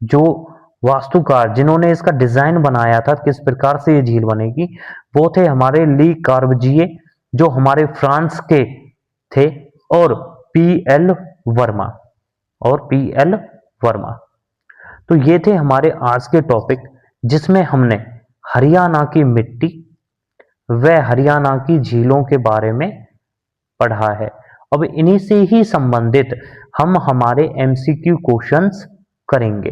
जो वास्तुकार जिन्होंने इसका डिजाइन बनाया था किस प्रकार से ये झील बनेगी, वो थे हमारे ली कार्बजिए, जो हमारे फ्रांस के थे, और पीएल वर्मा, तो ये थे हमारे आज के टॉपिक, जिसमें हमने हरियाणा की मिट्टी व हरियाणा की झीलों के बारे में पढ़ा है। अब इन्हीं से ही संबंधित हम हमारे एमसीक्यू क्वेश्चंस करेंगे।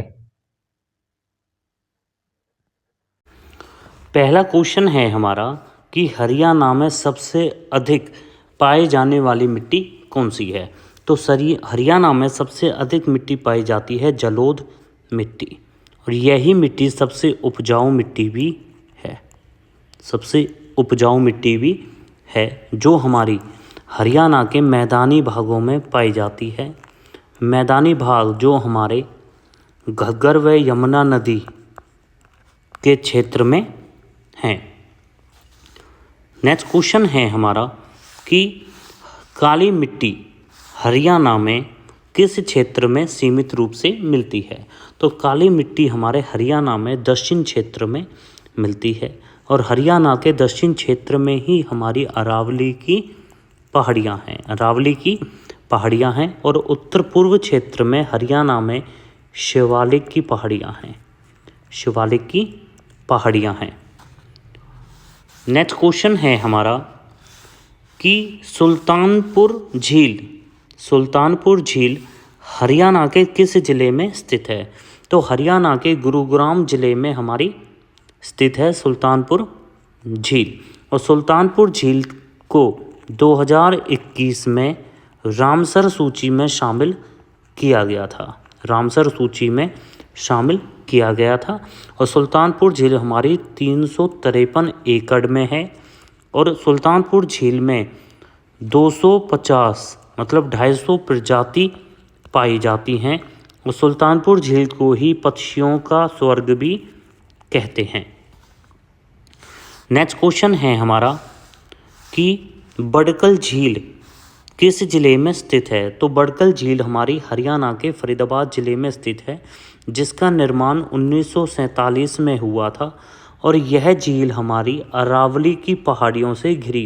पहला क्वेश्चन है हमारा कि हरियाणा में सबसे अधिक पाए जाने वाली मिट्टी कौन सी है। तो हरियाणा में सबसे अधिक मिट्टी पाई जाती है जलोढ़ मिट्टी, और यही मिट्टी सबसे उपजाऊ मिट्टी भी है। सबसे उपजाऊ मिट्टी भी है, जो हमारी हरियाणा के मैदानी भागों में पाई जाती है। मैदानी भाग जो हमारे घग्गर व यमुना नदी के क्षेत्र में हैं। नेक्स्ट क्वेश्चन है हमारा कि काली मिट्टी हरियाणा में किस क्षेत्र में सीमित रूप से मिलती है। तो काली मिट्टी हमारे हरियाणा में दक्षिण क्षेत्र में मिलती है, और हरियाणा के दक्षिण क्षेत्र में ही हमारी अरावली की पहाड़ियाँ हैं, और उत्तर पूर्व क्षेत्र में हरियाणा में शिवालिक की पहाड़ियाँ हैं। नेक्स्ट क्वेश्चन है हमारा कि सुल्तानपुर झील हरियाणा के किस जिले में स्थित है। तो हरियाणा के गुरुग्राम जिले में हमारी स्थित है सुल्तानपुर झील, और सुल्तानपुर झील को 2021 में रामसर सूची में शामिल किया गया था। और सुल्तानपुर झील हमारी 353 एकड़ में है, और सुल्तानपुर झील में 250 मतलब 250 प्रजाति पाई जाती हैं, और सुल्तानपुर झील को ही पक्षियों का स्वर्ग भी कहते हैं। नेक्स्ट क्वेश्चन है हमारा कि बड़कल झील किस जिले में स्थित है। तो बड़कल झील हमारी हरियाणा के फरीदाबाद जिले में स्थित है, जिसका निर्माण 1947 में हुआ था, और यह झील हमारी अरावली की पहाड़ियों से घिरी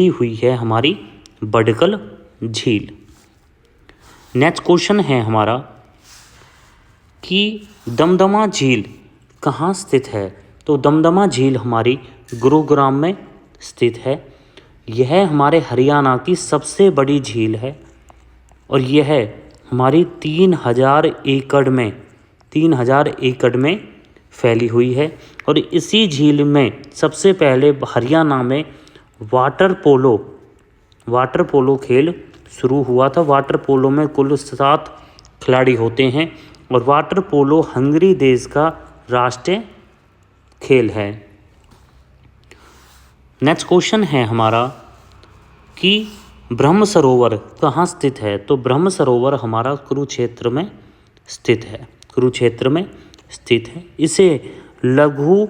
हुई है हमारी बड़कल झील। नेक्स्ट क्वेश्चन है हमारा कि दमदमा झील कहाँ स्थित है। तो दमदमा झील हमारी गुरुग्राम में स्थित है। यह हमारे हरियाणा की सबसे बड़ी झील है, और यह हमारी 3000 एकड़ में फैली हुई है। और इसी झील में सबसे पहले हरियाणा में वाटर पोलो खेल शुरू हुआ था। वाटर पोलो में कुल 7 खिलाड़ी होते हैं, और वाटर पोलो हंगरी देश का राष्ट्रीय खेल है। नेक्स्ट क्वेश्चन है हमारा कि ब्रह्म सरोवर कहाँ स्थित है। तो ब्रह्म सरोवर हमारा कुरुक्षेत्र में स्थित है। इसे लघु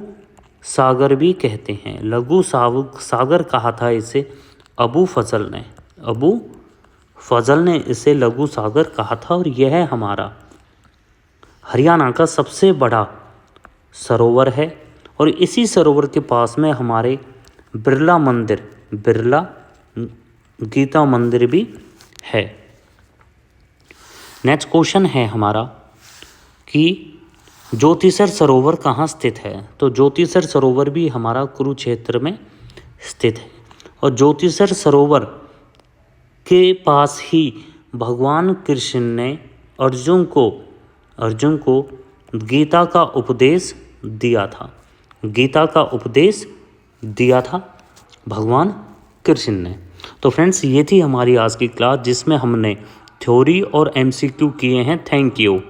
सागर भी कहते हैं। लघु सागर कहा था इसे अबू फजल ने। अबू फजल ने इसे लघु सागर कहा था। और यह है हमारा हरियाणा का सबसे बड़ा सरोवर है। और इसी सरोवर के पास में हमारे बिरला गीता मंदिर भी है। नेक्स्ट क्वेश्चन है हमारा कि ज्योतिसर सरोवर कहाँ स्थित है। तो ज्योतिसर सरोवर भी हमारा कुरुक्षेत्र में स्थित है। और ज्योतिसर सरोवर के पास ही भगवान कृष्ण ने अर्जुन को गीता का उपदेश दिया था भगवान कृष्ण ने। तो फ्रेंड्स, ये थी हमारी आज की क्लास जिसमें हमने थ्योरी और एमसीक्यू किए हैं। Thank you.